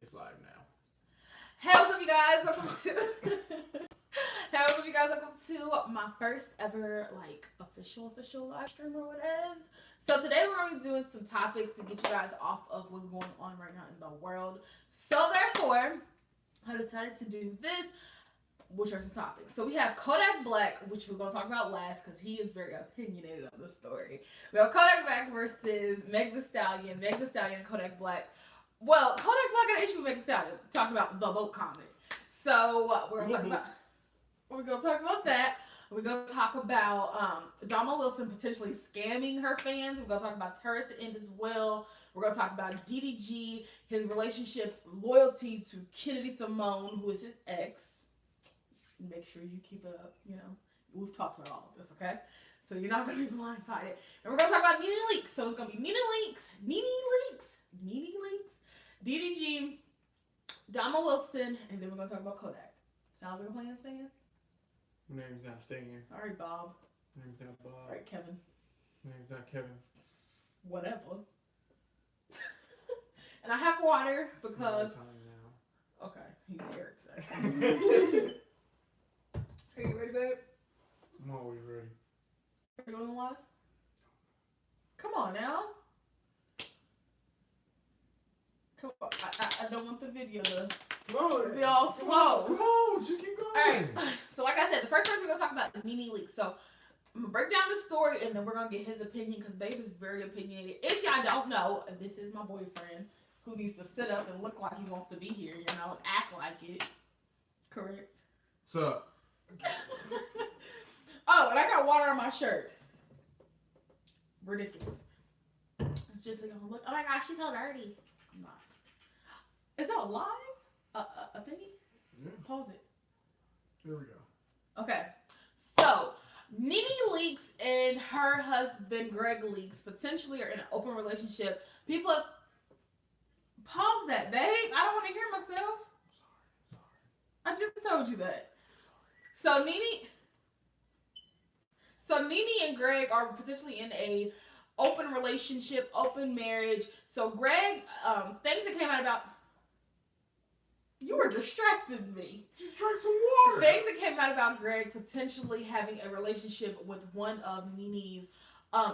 It's live now. Hey, what's up, you guys? Welcome to Hey, what's up, you guys? Welcome to my first ever official live stream or whatever. So today we're going to be doing some topics to get you guys off of what's going on right now in the world. So therefore, I decided to do this, which are some topics. So we have Kodak Black, which we're going to talk about last because he is very opinionated on the story. We have Kodak Black versus Meg Thee Stallion. Meg Thee Stallion and Kodak Black. Well, Kodak Black got an issue with Meg Thee Stallion talking about the vote comment. So we're gonna talk about that. We're gonna talk about Domo Wilson potentially scamming her fans. We're gonna talk about her at the end as well. We're gonna talk about DDG, his relationship loyalty to Kennedy Simone, who is his ex. Make sure you keep it up. You know, we've talked about all of this, okay? So you're not gonna be blindsided. And we're gonna talk about Nene Leakes. So it's gonna be Nene Leakes, DDG, Domo Wilson, and then we're gonna talk about Kodak. Sounds like a plan, Stan? My name's not Stan. All right, Bob. My name's not Bob. All right, Kevin. My name's not Kevin. Whatever. And I have water because. Now. Okay, he's scared today. Are you ready, babe? I'm always ready. Are you on the live? Come on now. Come on. I don't want the video to be all slow. Come on, just keep going. Alright, so like I said, the first person we're going to talk about is Nene Leakes. So I'm going to break down the story and then we're going to get his opinion because Babe is very opinionated. If y'all don't know, this is my boyfriend who needs to sit up and look like he wants to be here, you know, and act like it. Correct? What's up? Oh, and I got water on my shirt. Ridiculous. It's just like, look, oh my gosh, she's so dirty. I'm not. Is that live? A thingy? Yeah. Pause it. Here we go. Okay. So, Nene Leakes and her husband, Greg Leakes, potentially are in an open relationship. People have... Pause that, babe. I don't want to hear myself. Sorry. I just told you that. Sorry. So Nene and Greg are potentially in a open relationship, open marriage. So Greg, things that came out about... You were distracting me. Just drink some water. Things that came out about Greg potentially having a relationship with one of Nene's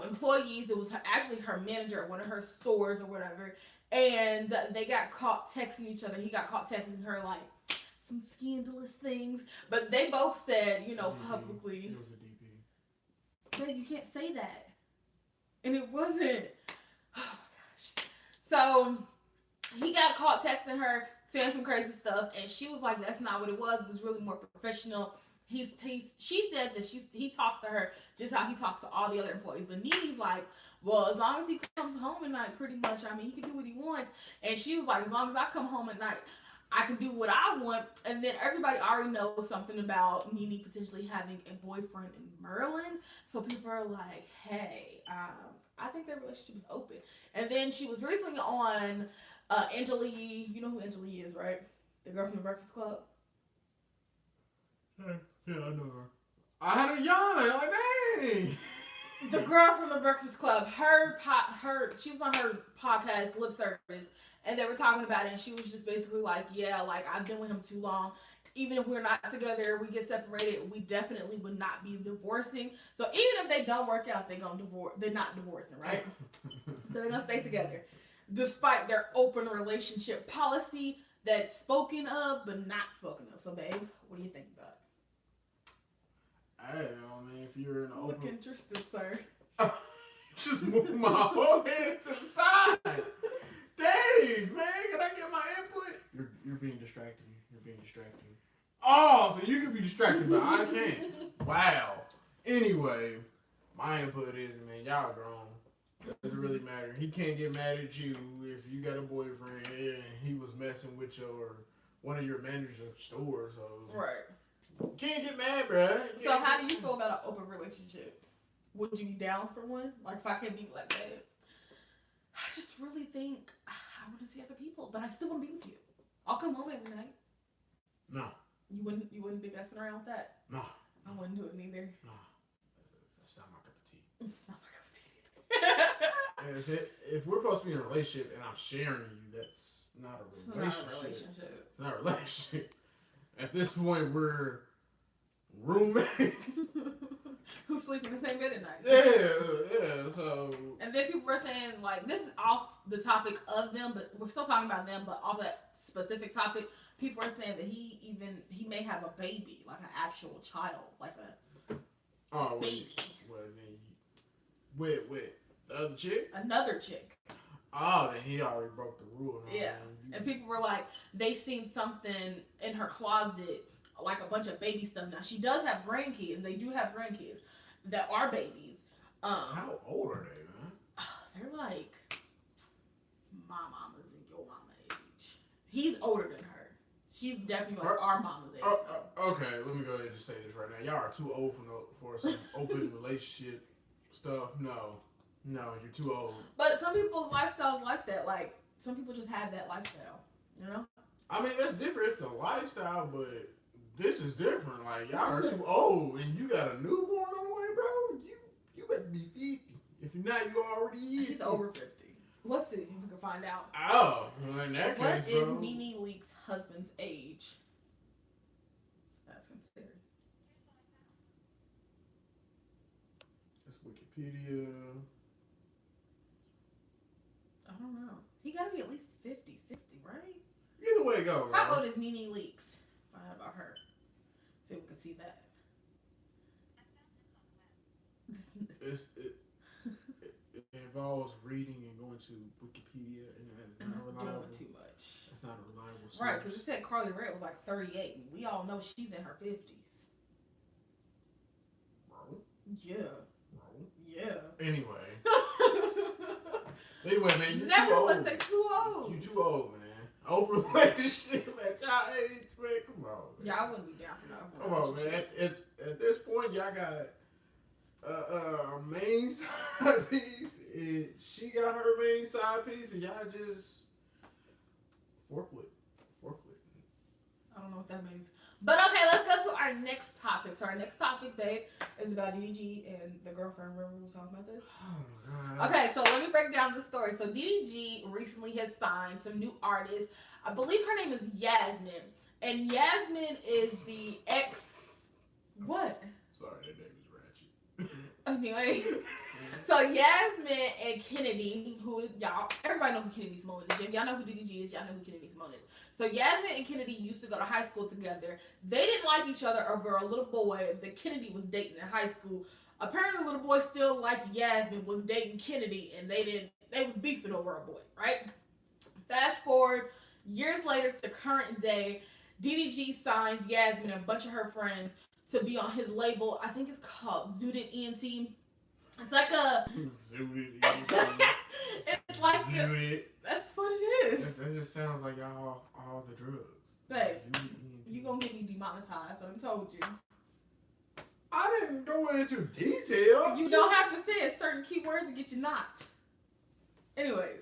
employees. It was actually her manager at one of her stores or whatever. And they got caught texting each other. He got caught texting her like some scandalous things. But they both said, you know, publicly. It was a DP. Babe, you can't say that. And it wasn't. Oh my gosh. So he got caught texting her, saying some crazy stuff, and she was like, that's not what it was. It was really more professional. She said that he talks to her just how he talks to all the other employees. But Nene's like, well, as long as he comes home at night, pretty much, I mean, he can do what he wants. And she was like, as long as I come home at night, I can do what I want. And then everybody already knows something about Nene potentially having a boyfriend in Maryland. So people are like, hey, I think their relationship is open. And then she was recently on Angela Yee. You know who Angela Yee is, right? The girl from the Breakfast Club. Yeah, I know her. I had a yawn. Like, dang. The girl from the Breakfast Club. She was on her podcast, Lip Service, and they were talking about it, and she was just basically like, yeah, like, I've been with him too long. Even if we're not together, we get separated, we definitely would not be divorcing. So even if they don't work out, they're not divorcing, right? So they're gonna stay together. Despite their open relationship policy that's spoken of, but not spoken of. So babe, what do you think about it? I don't know, man. If you're in an Look open... interested, sir. Just move my whole head to the side. Dang, man, can I get my input? You're being distracting. You're being distracting. Oh, so you can be distracted, but I can't. Wow. Anyway, my input is, man, y'all grown. Doesn't really matter. He can't get mad at you if you got a boyfriend and he was messing with one of your managers at the store. So Right. Can't get mad, bro. So how do you feel about an open relationship? Would you be down for one? Like, if I can't be like that, I just really think I want to see other people, but I still want to be with you. I'll come home every night. No. You wouldn't be messing around with that? No. I wouldn't do it neither. No. That's not my cup of tea. It's not my cup of tea either. And if we're supposed to be in a relationship and I'm sharing you, that's not a It's not a relationship. relationship. It's not a relationship. At this point, we're roommates. Who sleep in the same bed at night. Yeah, so. And then people were saying, like, this is off the topic of them, but we're still talking about them, but off that specific topic, people are saying that he may have a baby, like an actual child, like a baby. Wait, the other chick? Another chick. Oh, then he already broke the rule. Yeah. And people were like, they seen something in her closet, like a bunch of baby stuff. Now, she does have grandkids. They do have grandkids that are babies. How old are they, man? They're like my mama's and your mama age. He's older than her. She's definitely like our mama's age. Okay, let me go ahead and just say this right now. Y'all are too old for some open relationship stuff. No, you're too old. But some people's lifestyles like that. Like, some people just have that lifestyle, you know? I mean, that's different. It's a lifestyle, but this is different. Like, y'all are too old, and you got a newborn on the way, bro. You better be 50. If you're not, you already is. He's over 50. Let's see if we can find out. Oh, well, in that what case, bro. What is Nene Leak's husband's age? That's considered. That's Wikipedia. I don't know. He got to be at least 50, 60, right? Either way it go, bro. How old is Nene Leakes? Find out about her. See if we can see that. It involves reading and going to Wikipedia, and that's not reliable. Doing too much. That's not a reliable source. Right, because it said Carly Rae was like 38, and we all know she's in her 50s. Bro. Yeah. Anyway, man, you're Never too old. was they too old. You too old, man. Open relationship at y'all age, man. Come on, man. Y'all wouldn't be down for that. Come on, man. At this point, y'all got a main side piece, and she got her main side piece, and y'all just forklift. I don't know what that means. But okay, let's go to our next topic. So our next topic, babe, is about DDG and the girlfriend. Remember we were talking about this? Oh my God. Okay, so let me break down the story. So DDG recently has signed some new artists. I believe her name is Yasmin. And Yasmin is the ex... What? Sorry, that name is ratchet. Anyway, so Yasmin and Kennedy, who y'all, everybody know who Kennedy Simone is. If y'all know who DDG is, y'all know who Kennedy Simone is. So Yasmin and Kennedy used to go to high school together. They didn't like each other over a little boy that Kennedy was dating in high school. Apparently, the little boy still liked Yasmin, was dating Kennedy, and they was beefing over a boy, right? Fast forward years later to current day, DDG signs Yasmin and a bunch of her friends to be on his label. I think it's called Zooted ENT. It's like a Zooted ENT. It's like Zooted. That's what it is. That just sounds like y'all all the drugs. Babe, Zooted ENT. you gonna get me demonetized. I done told you. I didn't go into detail. You don't have to say certain keywords to get you knocked. Anyways,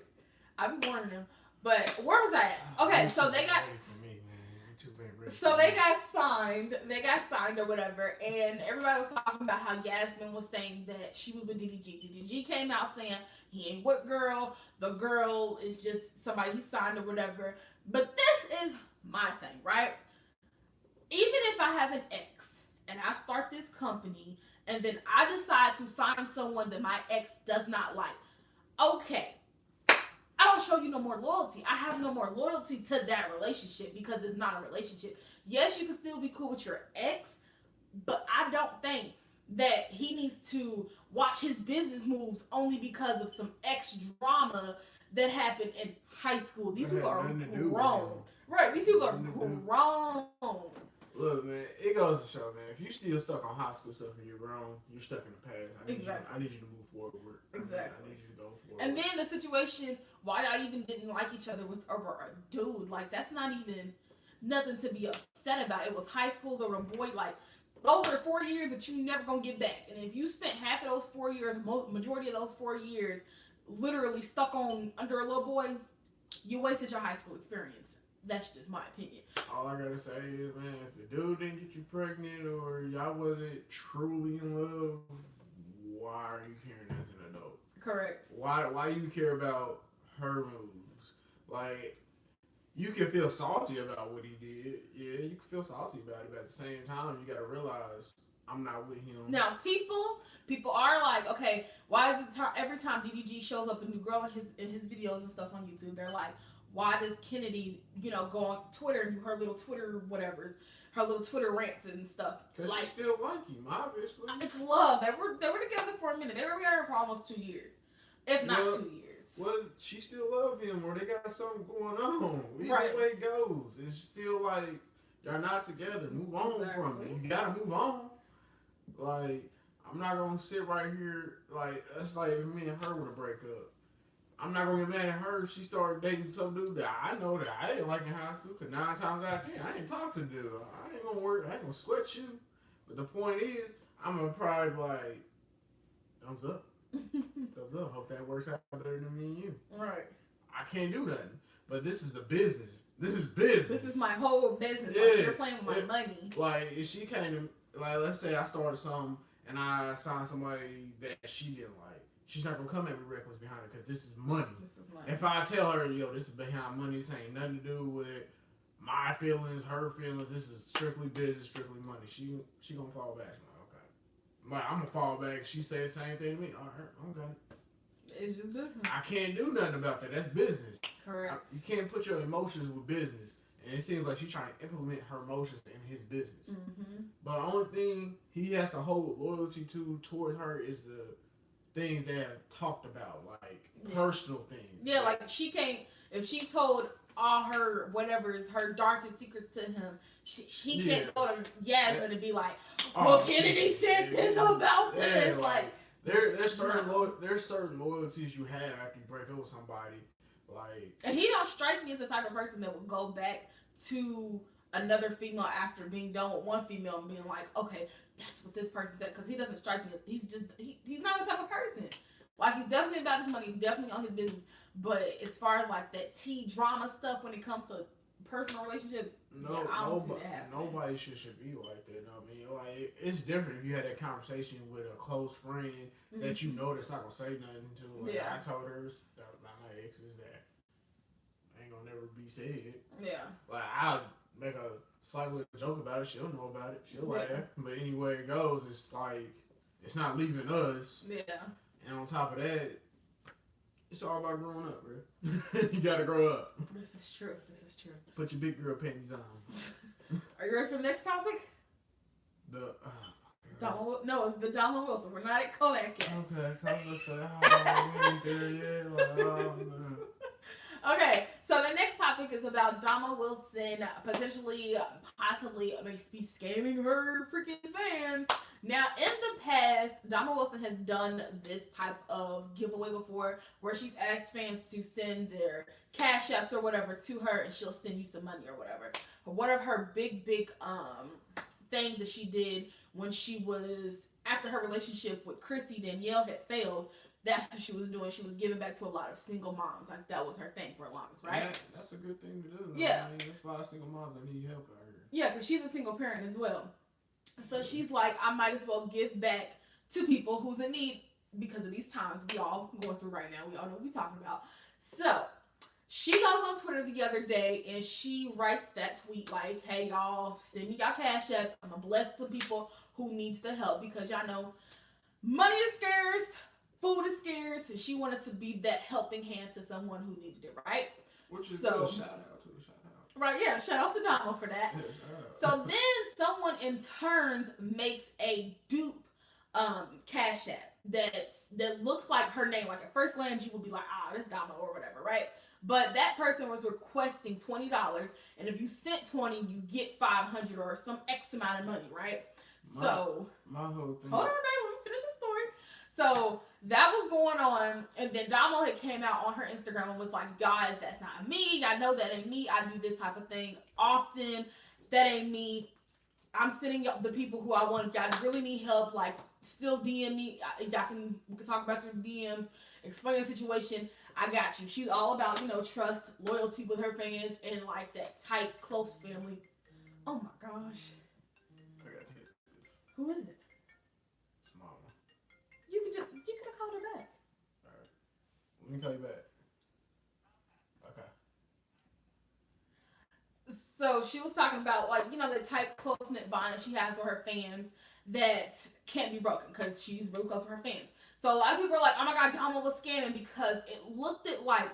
I've been warning them. But where was I at? Okay, so they got. So they got signed. They got signed or whatever, and everybody was talking about how Yasmin was saying that she was with DDG. DDG came out saying he ain't with girl. The girl is just somebody he signed or whatever. But this is my thing, right? Even if I have an ex and I start this company and then I decide to sign someone that my ex does not like, okay. I don't show you no more loyalty. I have no more loyalty to that relationship because it's not a relationship. Yes, you can still be cool with your ex, but I don't think that he needs to watch his business moves only because of some ex drama that happened in high school. These people are grown. Right, these people are grown. Look, man, it goes to show, man, if you still stuck on high school stuff and you're grown, you're stuck in the past. I need you to move forward. Exactly. I need you to go forward. And then the situation, why y'all even didn't like each other was over a dude. Like, that's not even nothing to be upset about. It was high schools over a boy. Like, those are 4 years that you never gonna get back. And if you spent half of those 4 years, majority of those 4 years, literally stuck on under a little boy, you wasted your high school experience. That's just my opinion. All I gotta say is, man, if the dude didn't get you pregnant or y'all wasn't truly in love, why are you caring as an adult? Correct. Why you care about her moves? Like, you can feel salty about what he did. Yeah, you can feel salty about it, but at the same time, you gotta realize I'm not with him. Now, people are like, okay, why is it every time DDG shows up a new girl in his videos and stuff on YouTube, they're like, why does Kennedy, go on Twitter and do her little Twitter whatever's, her little Twitter rants and stuff? Because like, she still like him, obviously. It's love. They were together for a minute. They were together for almost 2 years, if not 2 years. Well, she still love him, or they got something going on. Right. Either way it goes, it's still like y'all not together. Move on from it. You gotta move on. Like, I'm not gonna sit right here like that's like if me and her were to break up. I'm not gonna get mad at her if she started dating some dude that I know that I didn't like in high school. Cause 9 times out of 10, I didn't talk to the dude. I ain't gonna work. I ain't gonna sweat you. But the point is, I'm gonna probably be like, thumbs up. Thumbs up. Hope that works out better than me and you. Right. I can't do nothing. But this is a business. This is business. This is my whole business. Yeah. Like, you're playing with my money. Like, if she came to, like, let's say I started something and I signed somebody that she didn't like. She's not gonna come at me reckless behind it because this is money. If I tell her, yo, this is behind money, this ain't nothing to do with my feelings, her feelings. This is strictly business, strictly money. She gonna fall back. I'm like, okay. Like, I'm gonna fall back. She say the same thing to me. All right, I'm got it. It's just business. I can't do nothing about that. That's business. Correct. You can't put your emotions with business. And it seems like she's trying to implement her emotions in his business. Mm-hmm. But the only thing he has to hold loyalty to towards her is the things they have talked about, like personal things. Yeah, like she can't, if she told all her, whatever is her darkest secrets to him, he can't go to Yasmin and be like, well, Kennedy said this about this. Like, there's certain loyalties you have after you break up with somebody. Like, and he don't strike me as the type of person that would go back to another female after being done with one female and being like, okay, that's what this person said, because he doesn't strike me. He's not the type of person. Like, he's definitely about his money, definitely on his business. But as far as like that tea drama stuff when it comes to personal relationships, nobody should be like that. I mean, like, it's different if you had that conversation with a close friend that you know that's not gonna say nothing to. Like, I told her about my exes that ain't gonna never be said. Yeah. Like, I'll make a slight little joke about it. She'll know about it. She'll laugh. But anyway it goes, it's like it's not leaving us. Yeah. And on top of that, it's all about growing up, bro. You gotta grow up. This is true. Put your big girl panties on. Are you ready for the next topic? It's the Domo Wilson. We're not at Kodak yet. Okay, come on, say, we ain't there yet. Okay, so the next topic is about Domo Wilson possibly be scamming her freaking fans. Now, in the past, Domo Wilson has done this type of giveaway before, where she's asked fans to send their cash apps or whatever to her, and she'll send you some money or whatever. But one of her big things that she did when she was, after her relationship with Chrissy Danielle had failed, that's what she was doing. She was giving back to a lot of single moms. Like, that was her thing for the longest, right? Yeah, that's a good thing to do. Yeah. I mean, there's a lot of single moms that need help out here. Yeah, because she's a single parent as well. So she's like, I might as well give back to people who's in need because of these times we all going through right now. We all know what we're talking about. So she goes on Twitter the other day and she writes that tweet like, hey, y'all, send me y'all cash apps. I'm going to bless the people who needs the help because y'all know money is scarce, food is scarce, and she wanted to be that helping hand to someone who needed it, right? Which is good. Shout out to the shout out. Right, yeah, shout out to Domo for that. So then someone in turns makes a dupe cash app that looks like her name. Like, at first glance, you would be like, that's Domo or whatever, right? But that person was requesting $20, and if you sent 20, you get 500 or some X amount of money, right? My whole thing. Hold on, baby, let me finish the story. So that was going on, and then Domo had came out on her Instagram and was like, guys, that's not me. I know that ain't me. I do this type of thing often. That ain't me. I'm sending up the people who I want. If y'all really need help, like, still DM me. We can talk about their DMs, explain the situation. I got you. She's all about, trust, loyalty with her fans, and like that tight, close family. Oh my gosh. I gotta take this. Who is it? It's Mama. You could have called her back. Alright. Let me call you back. Okay. So she was talking about like the tight close knit bond that she has with her fans that can't be broken because she's really close to her fans. So a lot of people are like, oh my god, Domo was scamming because it looked at like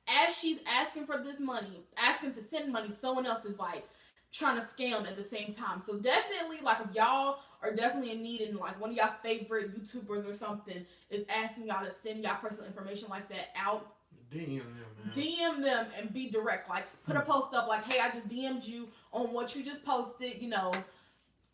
as she's asking for this money, asking to send money, someone else is like trying to scam at the same time. So definitely, like if y'all are definitely in need and like one of y'all favorite YouTubers or something is asking y'all to send y'all personal information like that out, DM them, man. DM them and be direct. Like put a post up like, hey, I just DM'd you on what you just posted.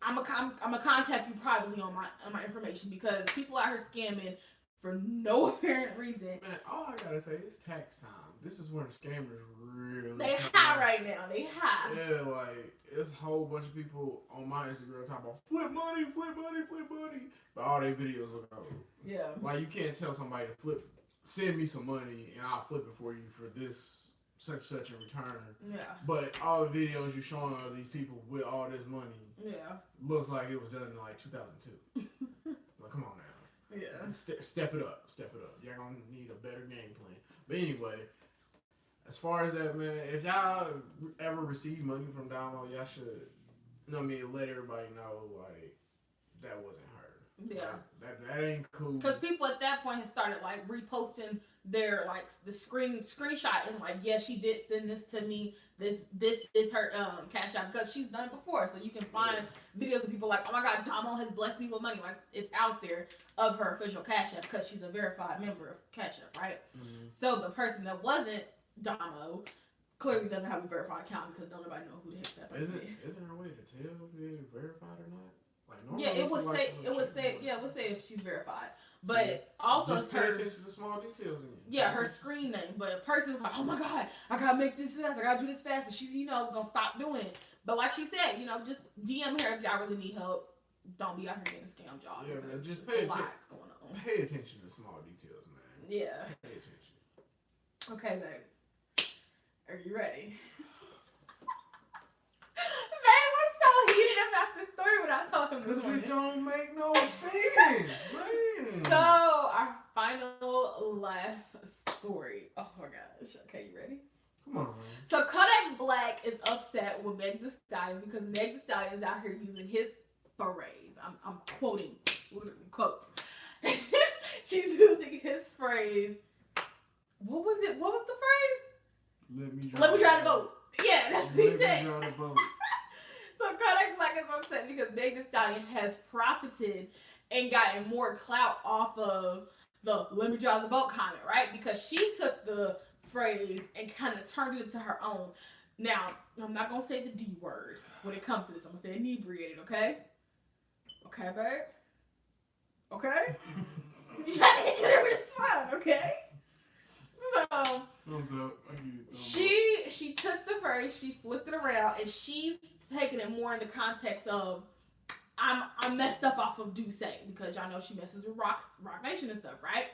I'm gonna contact you privately on my information because people out here scamming for no apparent reason. Man, all I gotta say is tax time. This is when the scammers really they high right now. They high. Yeah, like it's a whole bunch of people on my Instagram talking about flip money, but all their videos look old. Yeah. Like you can't tell somebody to send me some money and I'll flip it for you for this such in return. Yeah. But all the videos you're showing of these people with all this money, looks like it was done in like 2002. Like, come on now. Yeah. Step it up. Y'all gonna need a better game plan. But anyway, as far as that, man, if y'all ever receive money from Domo, y'all should, let everybody know like that wasn't her. Yeah. Like, that ain't cool. Because people at that point had started like reposting their like the screenshot and like, yeah, she did send this to me. This is her cash out because she's done it before. So you can find videos of people like, oh my god, Domo has blessed me with money. Like it's out there of her official cash app because she's a verified member of Cash App, right? Mm-hmm. So the person that wasn't Domo clearly doesn't have a verified account because don't nobody know who the heck that person is. Isn't there a way to tell if they're verified or not? Like, yeah, it would say if she's verified. But also just pay attention to the small details. Yeah, her screen name. But a person's like, oh my god, I gotta make this fast. I gotta do this fast. And she's, gonna stop doing it. But like she said, just DM her if y'all really need help. Don't be out here getting scammed, y'all. Yeah, man, just pay attention. Pay attention to small details, man. Yeah. Pay attention. Okay, babe. Are you ready? Babe, what's so heated about this story without talking this morning? Because it don't make no sense, man. So, our final last story. Oh my gosh. Okay, you ready? Come on, man. So, Kodak Black is upset with Meg Thee Stallion because Meg Thee Stallion is out here using his phrase. I'm quoting, literally quotes. She's using his phrase. What was it? What was the phrase? Let me drive the boat. Yeah, that's what he said. Let me drive the boat. So Kodak Black is upset because Meg Thee Stallion has profited and gotten more clout off of the "let me drive the boat" comment, right? Because she took the phrase and kind of turned it into her own. Now, I'm not gonna say the D word when it comes to this. I'm gonna say inebriated, okay? Okay, babe? Okay? I need you to respond, okay? So she took the phrase, she flipped it around, and she's taking it more in the context of I'm messed up off of Duce because y'all know she messes with Rock Nation and stuff, right?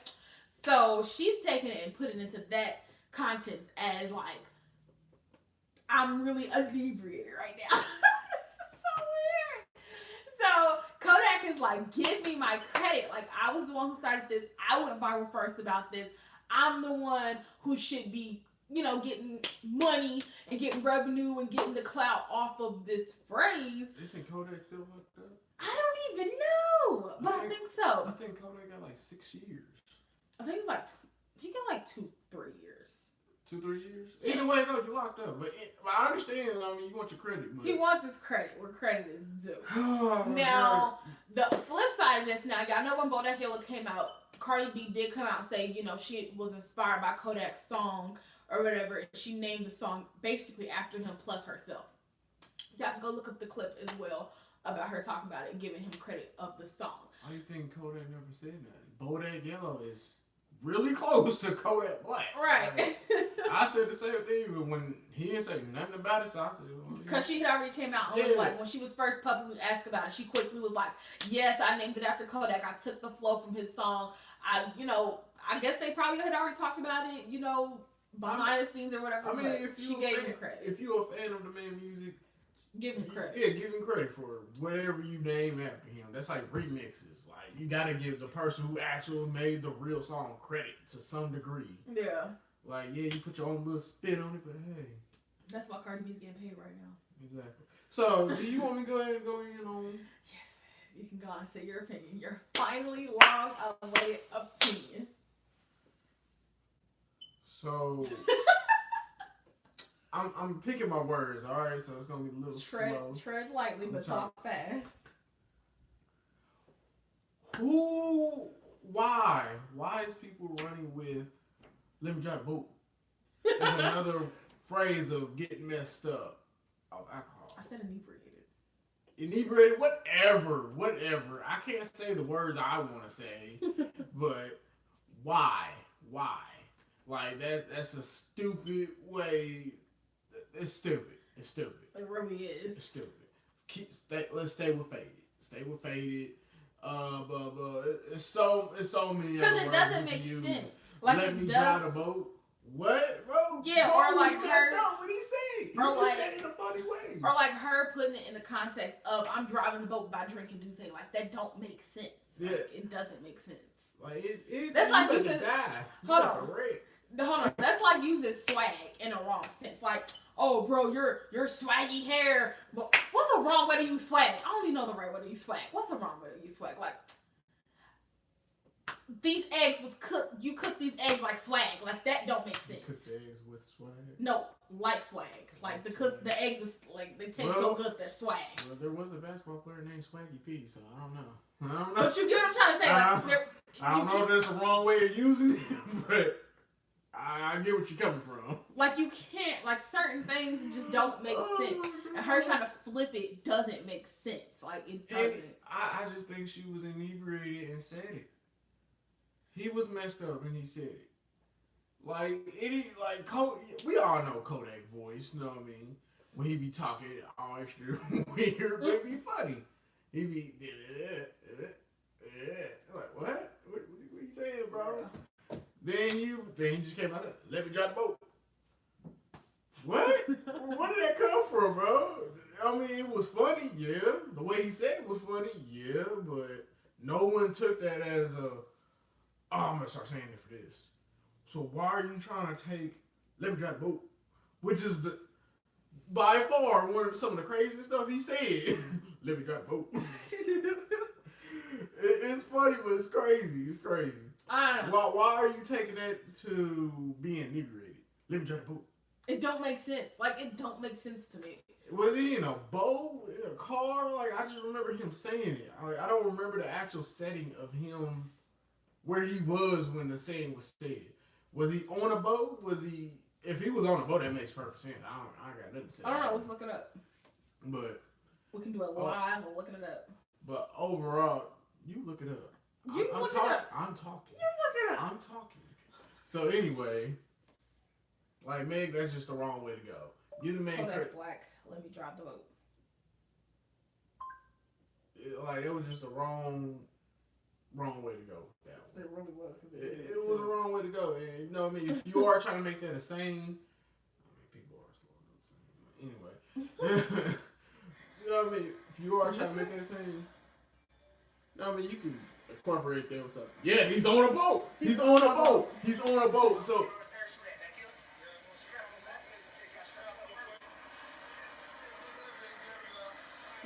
So she's taking it and putting it into that content as like I'm really inebriated right now. This is so weird. So Kodak is like, give me my credit. Like I was the one who started this. I went viral first about this. I'm the one who should be, getting money and getting revenue and getting the clout off of this phrase. Isn't Kodak still like that? I don't even know, but I think so. I think Kodak got like 6 years. I think it's like he got like 2-3 years. 2-3 years? Yeah. Either way, no, you're locked up. But I understand. I mean, you want your credit. But... He wants his credit where credit is due. Now, the flip side of this, now y'all know when Bodak Yellow came out, Cardi B did come out and say, she was inspired by Kodak's song or whatever. She named the song basically after him plus herself. Y'all can go look up the clip as well about her talking about it and giving him credit of the song. Why do you think Kodak never said that? Bodak Yellow is really close to Kodak Black. Right. Like, I said the same thing, but when he didn't say nothing about it, so I said, well, because she had already came out and was like, when she was first publicly asked about it, she quickly was like, yes, I named it after Kodak. I took the flow from his song. I guess they probably had already talked about it, behind the scenes or whatever. I mean, she gave him credit. If you're a fan of the man's music, give him credit. Yeah, give him credit for whatever you name after him. That's like remixes. Like, you gotta give the person who actually made the real song credit to some degree. Yeah. Like, yeah, you put your own little spin on it, but hey. That's why Cardi B's getting paid right now. Exactly. So, do you want me to go ahead and go in on? Yes, you can go on and say your opinion. Your finally long-awaited opinion. So, I'm picking my words. All right, so it's gonna be a little slow. Tread lightly, but talk fast. Why is people running with "let me drive a boat"? That's another phrase of getting messed up. Oh, alcohol. I said inebriated. Inebriated, whatever. I can't say the words I want to say, but why? Like that's a stupid way. It's stupid. It really is. It's stupid. Let's stay with faded. It's so many. Because it doesn't make sense. Like let me drive a boat. What, bro? Yeah, bro, or like her. What he said. He just said it in a funny way. Or like her putting it in the context of I'm driving the boat by drinking Douce. Like that don't make sense. Yeah. Like, it doesn't make sense. Like it that's like using. Hold on. That's like using swag in a wrong sense. Like, oh, bro, your swaggy hair. But what's a wrong way to use swag? I don't even know the right way to use swag. What's a wrong way to use swag? Like, these eggs was cooked. You cooked these eggs like swag. Like that don't make sense. You cooked the eggs with swag? No, like swag. Like the eggs is like they taste so good. They're swag. Well, there was a basketball player named Swaggy P, so I don't know. But you get what I'm trying to say. Like, I don't know if there's a wrong way of using it, but I get what you're coming from. Like you can't, like certain things just don't make sense. And her trying to flip it doesn't make sense. Like it doesn't. I just think she was inebriated and said it. He was messed up and he said it. We all know Kodak voice, you know what I mean? When he be talking all extra weird, but it be funny. He be like, what? What you saying, bro? Yeah. Then he just came out, let me drive the boat. What? Where did that come from, bro? I mean, it was funny, yeah. The way he said it was funny, yeah, but no one took that as I'm gonna start saying it for this. So why are you trying to take let me drive the boat? Which is by far some of the craziest stuff he said. Let me drive the boat. It's funny, but it's crazy. It's crazy. Why are you taking that to being inebriated? Let me drive the boat. It don't make sense. Like it don't make sense to me. Was he in a boat, in a car? Like I just remember him saying it. I don't remember the actual setting of him where he was when the saying was said. Was he on a boat? If he was on a boat, that makes perfect sense. I got nothing to say. I don't know. Let's look it up. But we can do it live or looking it up. But overall, you look it up. I'm talking. You look it up. I'm talking. So anyway, like Meg, that's just the wrong way to go. You the main Kodak Black. Let me drive the boat. It was just a wrong way to go. That one. It really was. It was a wrong way to go. And you know what I mean? If you are trying to make that a saying, people are slow. Anyway. You know what I mean? If you are trying to make that a saying, you know what I mean? You can incorporate that with something. Yeah, he's on a boat. He's on a boat. He's on a boat. So.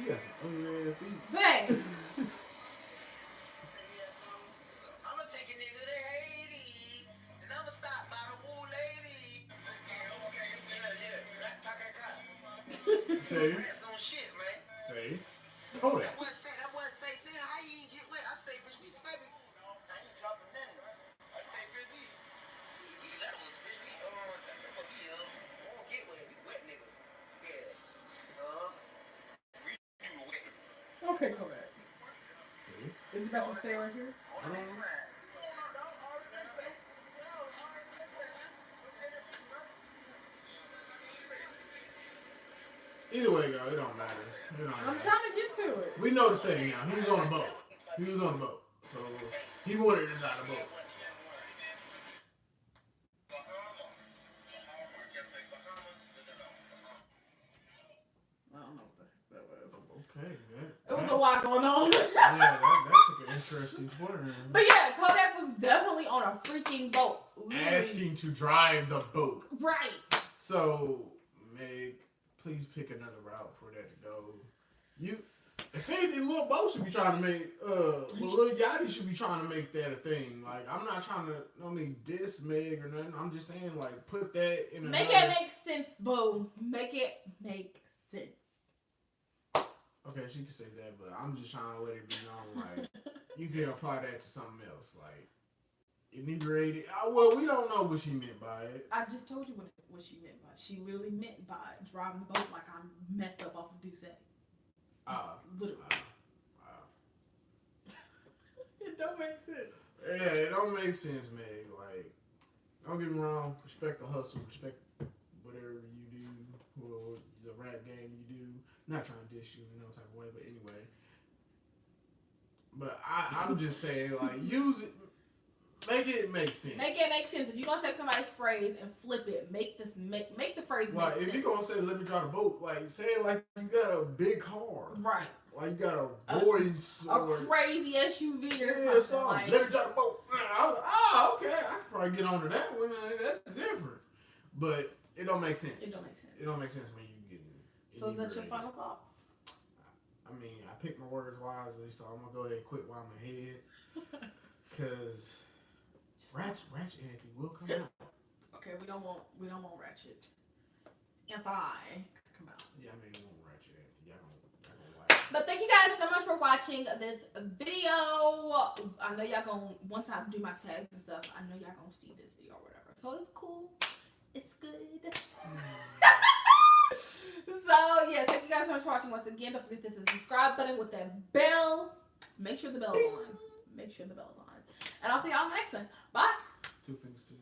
Yeah. Hey. See? See? Kodak. That wasn't say, man, how you ain't get wet? I say, bitch, we sniping. Now you dropping down. I say, bitch, we let us, bitch, we won't get wet. We wet niggas. Yeah. We do wet. Okay, Kodak. See? Is he about to stay right here? Either way, it don't matter. I'm trying to get to it. We know the saying now. He was on a boat. So he wanted to drive the boat. I don't know what that was. Okay. It was a lot going on. That took an interesting turn. But yeah, Kodak was definitely on a freaking boat. Asking to drive the boat. Right. So Meg, please pick another route for that to go. If anything, Lil Bo should be trying to make, Lil Yachty should be trying to make that a thing. Like, I'm not trying to, diss Meg or nothing. I'm just saying, like, put that in a. Make it make sense, boo. Make it make sense. Okay, she can say that, but I'm just trying to let it be known, like, you can apply that to something else. Like, inebriated. Well, we don't know what she meant by it. I just told you what she meant by it. She literally meant by driving the boat like I'm messed up off of Doucette. Literally. It don't make sense. Yeah, it don't make sense, Meg. Like, don't get me wrong. Respect the hustle. Respect whatever you do. Or the rap game you do. I'm not trying to diss you in no type of way, but anyway. But I'm just saying, like, use it. Make it make sense. Make it make sense. If you're gonna take somebody's phrase and flip it, make the phrase make sense. If you're gonna say let me drive the boat, like say it like you got a big car. Right. Like you got a voice a crazy SUV or something. Like, let me drive the boat. Okay, I can probably get onto that one. That's different. But it don't make sense. It don't make sense. It don't make sense when you get So is that your final thoughts? I mean, I picked my words wisely, so I'm gonna go ahead and quit while I'm ahead. Cause Ratchet Anthony will come out. Okay, we don't want Ratchet Anthony to come out. Yeah, I mean, we want Ratchet Anthony. Y'all gonna like. But thank you guys so much for watching this video. I know y'all gonna one time do my tags and stuff. I know y'all gonna see this video or whatever. So it's cool. It's good. So yeah, thank you guys so much for watching. Once again, don't forget to hit the subscribe button with that bell. Make sure the bell is on. Make sure the bell is on. And I'll see y'all in the next one. Bye. 2 fingers to you.